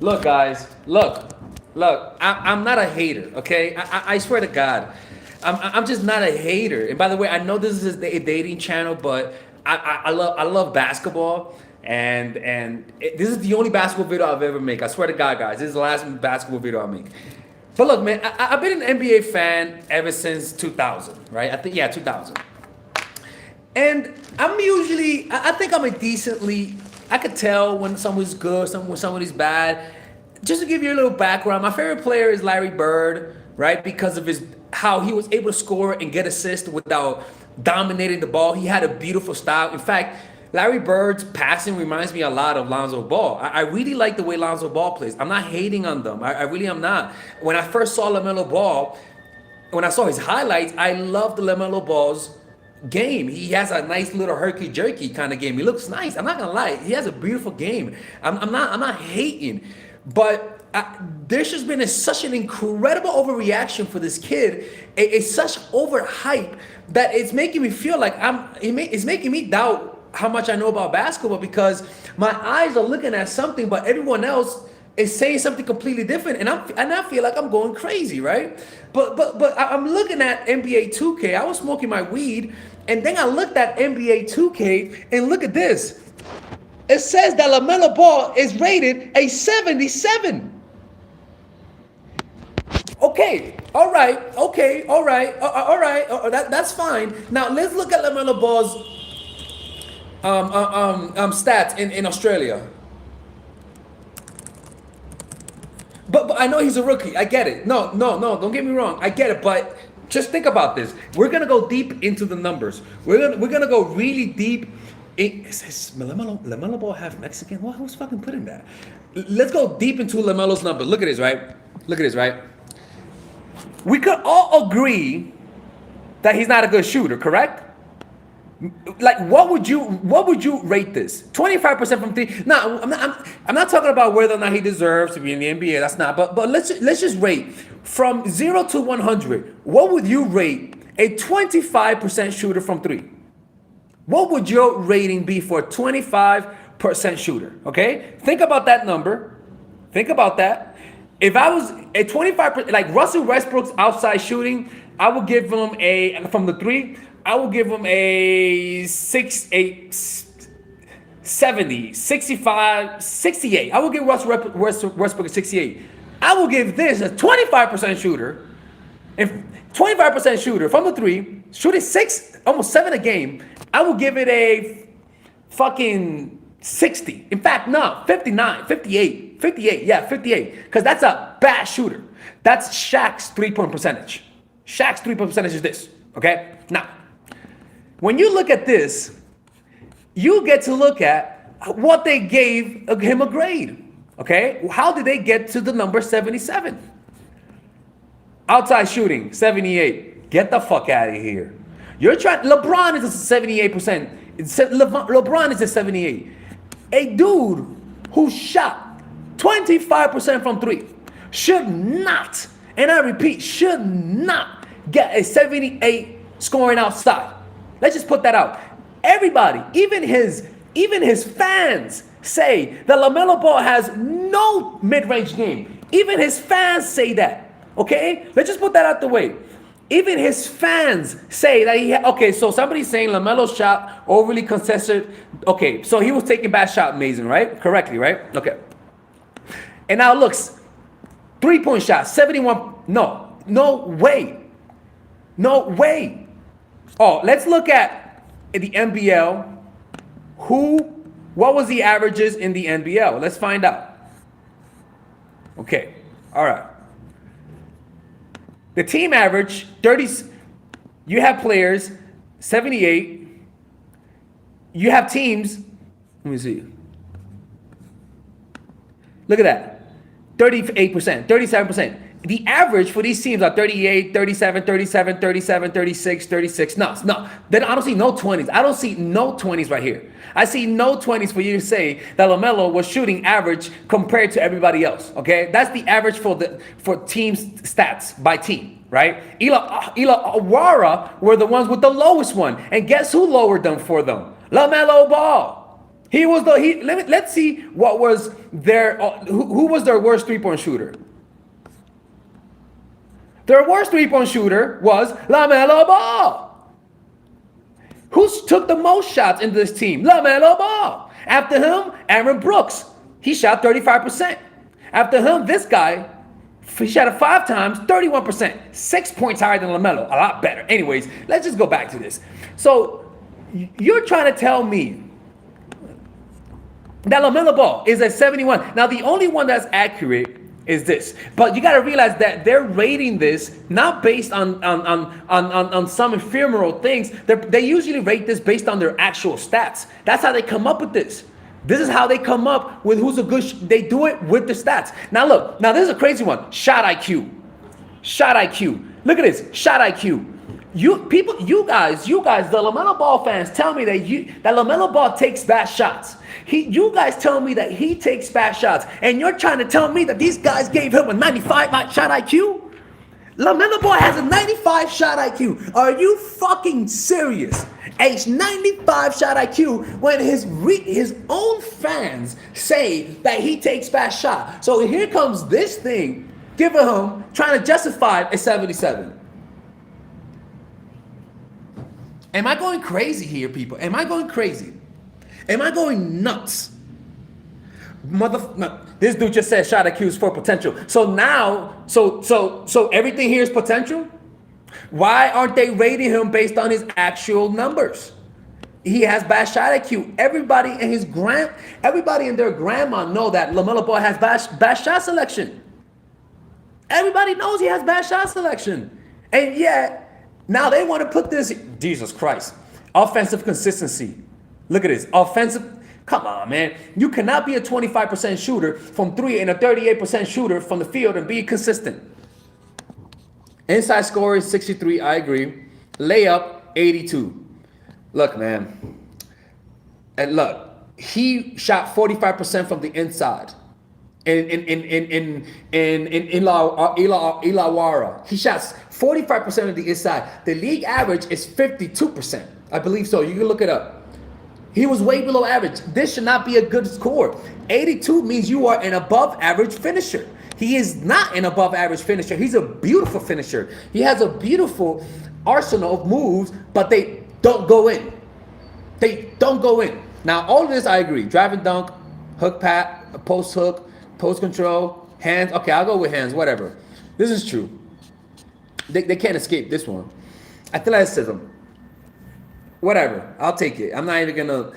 Look, guys, look. I'm not a hater, okay? I swear to God, I'm just not a hater. And by the way, I know this is a dating channel, but I love basketball, and this is the only basketball video I've ever made. I swear to God, guys, this is the last basketball video I'll make. But look, man, I've been an NBA fan ever since 2000, right? I think, yeah, 2000. And I'm usually, I think I'm a decently, I could tell when someone's good, when somebody's bad. Just to give you a little background, my favorite player is Larry Bird, right? Because of his how he was able to score and get assists without dominating the ball. He had a beautiful style. In fact, Larry Bird's passing reminds me a lot of Lonzo Ball. I really like the way Lonzo Ball plays. I'm not hating on them. I really am not. When I first saw LaMelo Ball, when I saw his highlights, I loved the LaMelo Ball's game. He has a nice little herky jerky kind of game. He looks nice. I'm not gonna lie. He has a beautiful game. I'm not hating, but there's just been such an incredible overreaction for this kid. It's such overhype that it's making me feel like it's making me doubt how much I know about basketball because my eyes are looking at something, but everyone else is saying something completely different, and I feel like I'm going crazy, right? But I'm looking at NBA 2K. I was smoking my weed, and then I looked at NBA 2K, and look at this. It says that LaMelo Ball is rated a 77. Okay, all right, that's fine. Now let's look at LaMelo Ball's stats in Australia. But I know he's a rookie. I get it. No. Don't get me wrong. I get it. But just think about this. We're gonna go deep into the numbers. We're gonna go really deep. Is LaMelo Ball half Mexican? Who's fucking putting that? Let's go deep into LaMelo's number. Look at this, right? Look at this, right? We could all agree that he's not a good shooter, correct? Like, what would you rate this? 25% from three. No, I'm not talking about whether or not he deserves to be in the NBA. That's not. But let's just rate from 0 to 100. What would you rate a 25% shooter from three? What would your rating be for a 25% shooter? Okay, think about that number. Think about that. If I was a 25%, like Russell Westbrook's outside shooting, I would give him from the three. I will give him a 70, 65, 68. I will give Westbrook a 68. I will give this a 25% shooter. If 25% shooter from the three, shooting almost 7 a game, I will give it a fucking 60. In fact, no, 59, 58, 58. Yeah, 58. Because that's a bad shooter. That's Shaq's 3-point percentage. Shaq's 3-point percentage is this. Okay? Now, when you look at this, you get to look at what they gave him a grade. Okay? How did they get to the number 77? Outside shooting, 78. Get the fuck out of here. LeBron is a 78%. LeBron is a 78. A dude who shot 25% from three should not, and I repeat, should not get a 78 scoring outside. Let's just put that out. Everybody, even his fans say that LaMelo Ball has no mid-range game. Even his fans say that. Okay? Let's just put that out the way. Even his fans say that okay, so somebody's saying LaMelo shot overly contested. Okay, so he was taking bad shot, amazing, right? Correctly, right? Okay. And now looks, 3-point shot, 71. No way. No way. Oh, let's look at the NBL. What was the averages in the NBL? Let's find out. Okay, all right. The team average, 30, you have players, 78. You have teams, let me see. Look at that, 38%, 37%. The average for these teams are 38, 37, 37, 37, 36, 36. No. Then I don't see no 20s. I don't see no 20s right here. I see no 20s for you to say that LaMelo was shooting average compared to everybody else. Okay, that's the average for teams stats by team, right? Ila Awara were the ones with the lowest one, and guess who lowered them for them? LaMelo Ball. Let's see what was their who was their worst 3-point shooter. Their worst 3-point shooter was LaMelo Ball. Who took the most shots in this team? LaMelo Ball. After him, Aaron Brooks. He shot 35%. After him, this guy, he shot it 5 times, 31%. 6 points higher than LaMelo. A lot better. Anyways, let's just go back to this. So you're trying to tell me that LaMelo Ball is a 71. Now, the only one that's accurate is this. But you got to realize that they're rating this not based on some ephemeral things. They usually rate this based on their actual stats. That's how they come up with this. This is how they come up with who's a good. They do it with the stats. Now look. Now this is a crazy one. Shot IQ. Shot IQ. Look at this. Shot IQ. You guys, the LaMelo Ball fans tell me that LaMelo Ball takes bad shots. You guys tell me that he takes bad shots, and you're trying to tell me that these guys gave him a 95 shot IQ? LaMelo Ball has a 95 shot IQ. Are you fucking serious? A 95 shot IQ when his own fans say that he takes bad shots. So here comes this thing, giving him, trying to justify a 77. Am I going crazy here, people? Am I going crazy? Am I going nuts? This dude just said shot IQ is for potential. So now, so everything here is potential? Why aren't they rating him based on his actual numbers? He has bad shot IQ. Everybody and their grandma know that LaMelo Ball has bad shot selection. Everybody knows he has bad shot selection. And yet, now they want to put this, Jesus Christ, offensive consistency. Look at this, offensive, come on, man. You cannot be a 25% shooter from 3 and a 38% shooter from the field and be consistent. Inside score is 63, I agree. Layup, 82. Look, man. And look, he shot 45% from the inside. In Illawarra, he shot 45% of the inside. The league average is 52%. I believe so. You can look it up. He was way below average. This should not be a good score. 82 means you are an above average finisher. He is not an above average finisher. He's a beautiful finisher. He has a beautiful arsenal of moves, but they don't go in. They don't go in. Now, all of this I agree. Drive and dunk, hook pat, post hook, post control, hands. Okay, I'll go with hands, whatever. This is true. They can't escape this one. Athleticism. Whatever. I'll take it. I'm not even gonna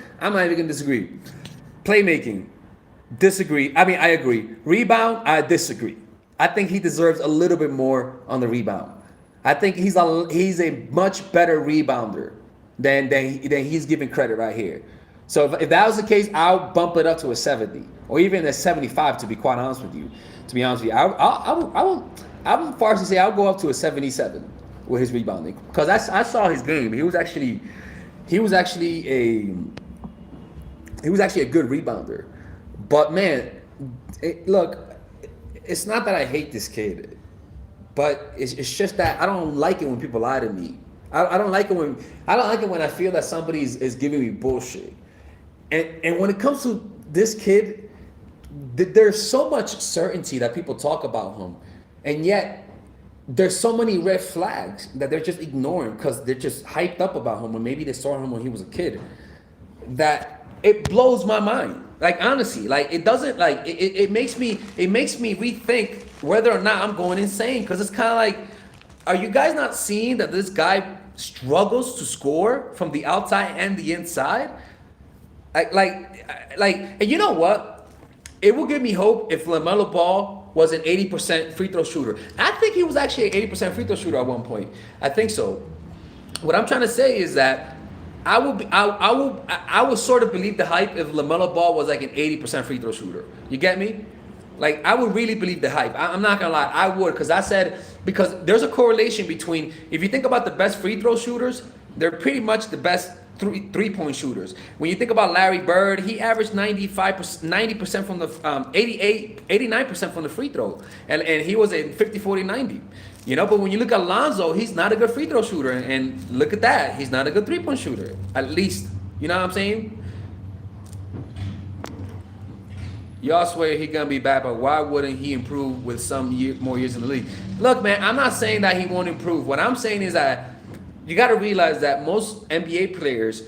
disagree. Playmaking. Disagree. I mean, I agree. Rebound, I disagree. I think he deserves a little bit more on the rebound. I think he's a much better rebounder than he's given credit right here. So if that was the case, I'll bump it up to a 70 or even a 75. To be quite honest with you, I'm forced to say I'll go up to a 77 with his rebounding because I saw his game. He was actually a good rebounder. But man, look, it's not that I hate this kid, but it's just that I don't like it when people lie to me. I don't like it when I feel that somebody is giving me bullshit. And when it comes to this kid, there's so much certainty that people talk about him, and yet there's so many red flags that they're just ignoring because they're just hyped up about him, or maybe they saw him when he was a kid. That it blows my mind. Like honestly, like it doesn't like it makes me rethink whether or not I'm going insane, because it's kind of like, are you guys not seeing that this guy struggles to score from the outside and the inside? And you know what? It will give me hope if LaMelo Ball was an 80% free throw shooter. I think he was actually an 80% free throw shooter at one point. I think so. What I'm trying to say is that I would sort of believe the hype if LaMelo Ball was like an 80% free throw shooter. You get me? Like, I would really believe the hype. I'm not gonna lie, I would, because there's a correlation between, if you think about the best free throw shooters, they're pretty much the best three-point shooters. When you think about Larry Bird, he averaged 90% from the 89% from the free throw, and he was a 50-40-90. You know, but when you look at Lonzo, he's not a good free throw shooter, and look at that, he's not a good three-point shooter, at least. You know what I'm saying? Y'all swear he gonna be bad, but why wouldn't he improve with some more years in the league? Look, man, I'm not saying that he won't improve. What I'm saying is that you got to realize that most NBA players,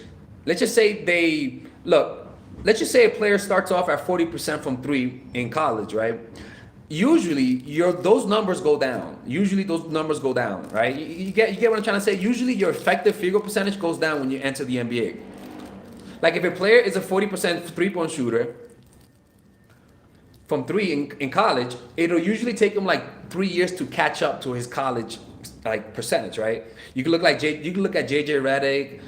let's just say let's just say a player starts off at 40% from three in college, right? Usually, those numbers go down. Usually, those numbers go down, right? You get what I'm trying to say. Usually, your effective field goal percentage goes down when you enter the NBA. Like if a player is a 40% three-point shooter from three in college, it'll usually take him like 3 years to catch up to his college like percentage, right? You can look at JJ Redick,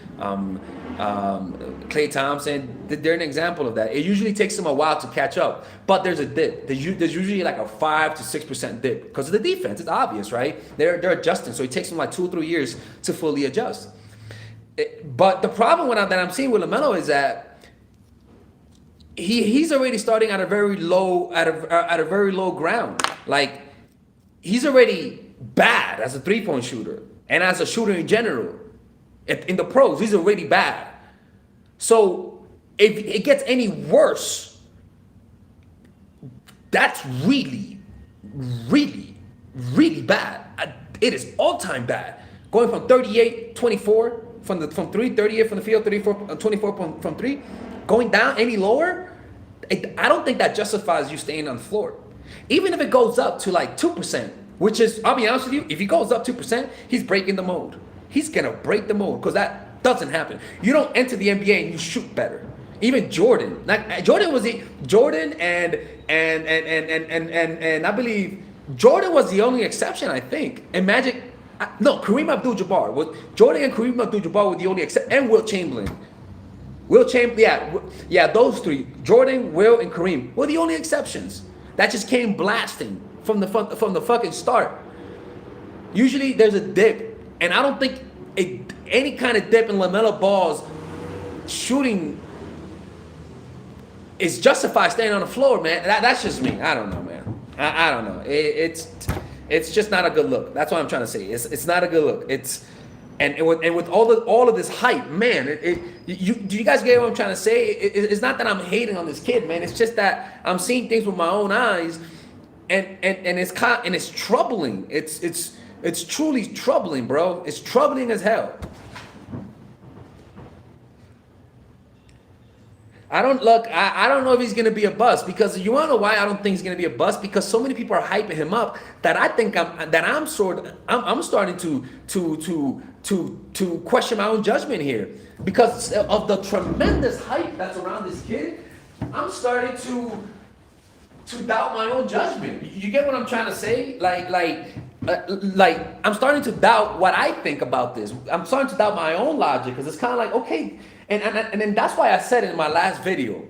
Klay Thompson. They're an example of that. It usually takes them a while to catch up, but there's a dip. There's usually like a 5 to 6% dip because of the defense. It's obvious, right? They're adjusting, so it takes them like 2 or 3 years to fully adjust. But the problem that I'm seeing with LaMelo is that he's already starting at a very low ground. Like he's already bad as a three-point shooter and as a shooter in general. In the pros, he's already bad. So if it gets any worse, that's really, really, really bad. It is all-time bad. Going from 38, 24 from three, 38 from the field, 34, 24 from three, going down any lower, I don't think that justifies you staying on the floor. Even if it goes up to like 2%, which is, I'll be honest with you, if he goes up 2%, he's breaking the mold. He's gonna break the mold because that doesn't happen. You don't enter the NBA and you shoot better. Even Jordan, Jordan and I believe Jordan was the only exception, I think. And Kareem Abdul-Jabbar. Jordan and Kareem Abdul-Jabbar were the only exception, and Wilt Chamberlain. Yeah, those three, Jordan, Will, and Kareem, were the only exceptions that just came blasting from the fucking start. Usually there's a dip, and I don't think any kind of dip in LaMelo Ball's shooting is justified staying on the floor, man. That's just me. I don't know, man. I don't know. It's just not a good look. That's what I'm trying to say. It's not a good look. And with all of this hype, man, do you guys get what I'm trying to say? It's not that I'm hating on this kid, man. It's just that I'm seeing things with my own eyes, and it's troubling. It's truly troubling, bro. It's troubling as hell. I don't know if he's gonna be a bust, because you wanna know why I don't think he's gonna be a bust? Because so many people are hyping him up that I think I'm starting to question my own judgment here, because of the tremendous hype that's around this kid. I'm starting to doubt my own judgment. You get what I'm trying to say? Like I'm starting to doubt what I think about this. I'm starting to doubt my own logic, because it's kind of like, okay, and then that's why I said in my last video,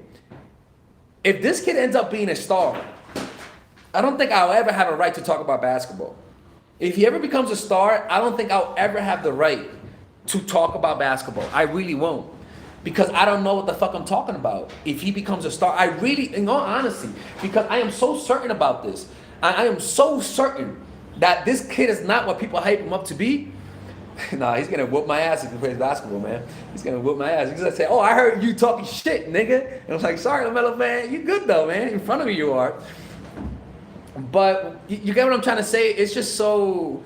if this kid ends up being a star, I don't think I'll ever have a right to talk about basketball. If he ever becomes a star, I don't think I'll ever have the right to talk about basketball. I really won't. Because I don't know what the fuck I'm talking about. If he becomes a star, I really, in all honesty, because I am so certain about this. I am so certain that this kid is not what people hype him up to be. Nah, he's gonna whoop my ass if he plays basketball, man. He's gonna whoop my ass. He's gonna say, "Oh, I heard you talking shit, nigga." And I'm like, "Sorry, LaMelo, man. You good though, man. In front of me, you are." But you get what I'm trying to say? It's just so.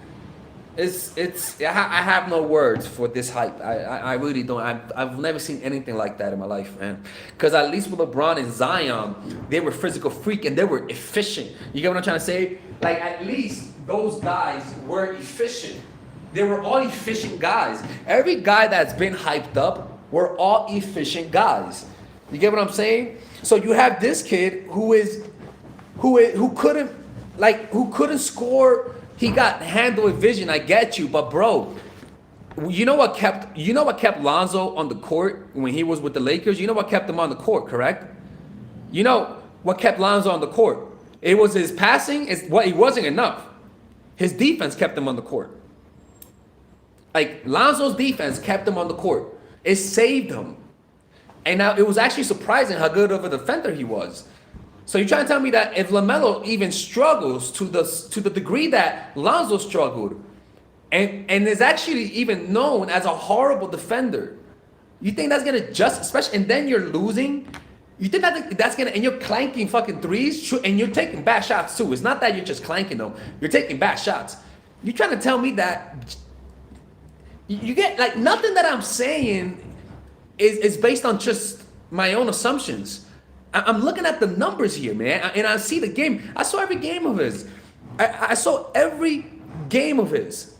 I have no words for this hype. I really don't. I've never seen anything like that in my life, man. Because at least with LeBron and Zion, they were physical freak and they were efficient. You get what I'm trying to say? Like, at least those guys were efficient. They were all efficient guys. Every guy that's been hyped up were all efficient guys. You get what I'm saying? So you have this kid who couldn't score. He got handled with vision. I get you, but bro, you know what kept Lonzo on the court when he was with the Lakers? You know what kept him on the court, correct? You know what kept Lonzo on the court? It was his passing. It wasn't enough. His defense kept him on the court. Like, Lonzo's defense kept him on the court. It saved him. And now it was actually surprising how good of a defender he was. So you're trying to tell me that if LaMelo even struggles to the degree that Lonzo struggled, and is actually even known as a horrible defender, you think that's gonna especially, and then you're losing You think that's gonna, and you're clanking fucking threes, and you're taking bad shots too. It's not that you're just clanking them, you're taking bad shots. You're trying to tell me that you get, like, nothing that I'm saying is based on just my own assumptions. I'm looking at the numbers here, man, and I see the game. I saw every game of his. I saw every game of his.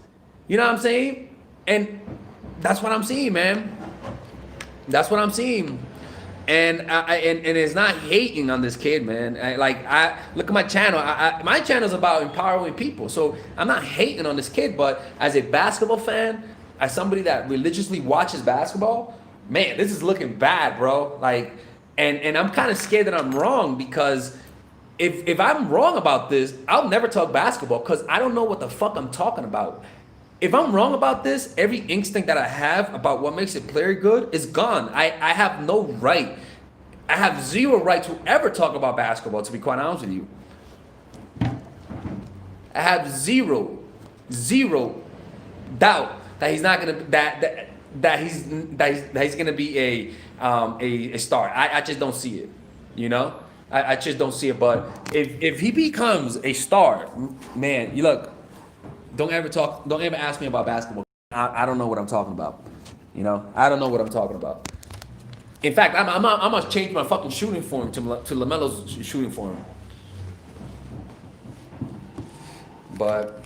You know what I'm saying? And that's what I'm seeing, man. That's what I'm seeing. And and it's not hating on this kid, man. I look at my channel. My channel is about empowering people, so I'm not hating on this kid. But as a basketball fan, as somebody that religiously watches basketball, man, this is looking bad, bro. Like, and I'm kind of scared that I'm wrong, because if I'm wrong about this, I'll never talk basketball because I don't know what the fuck I'm talking about. If I'm wrong about this, every instinct that I have about what makes a player good is gone. I have no right. I have zero right to ever talk about basketball, to be quite honest with you. I have zero doubt that he's not gonna that he's gonna be a star. I just don't see it. You know? I just don't see it. But if he becomes a star, man, you look. Don't ever ask me about basketball. I don't know what I'm talking about. You know, I don't know what I'm talking about. In fact, I'm gonna change my fucking shooting form to LaMelo's shooting form. But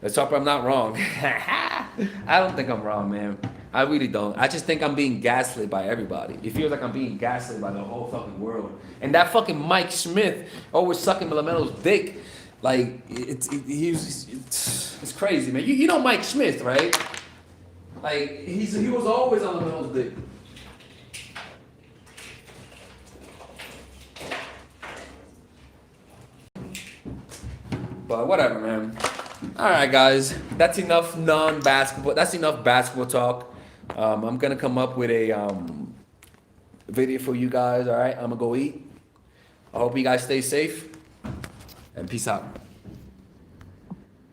let's hope I'm not wrong. I don't think I'm wrong, man. I really don't. I just think I'm being gaslit by everybody. It feels like I'm being gaslit by the whole fucking world. And that fucking Mike Smith always sucking LaMelo's dick. Like, it's crazy, man. You know Mike Smith, right? Like, he was always on LaMelo's dick. But whatever, man. All right, guys. That's enough non-basketball. That's enough basketball talk. I'm gonna come up with a video for you guys. All right, I'm gonna go eat. I hope you guys stay safe, and peace out.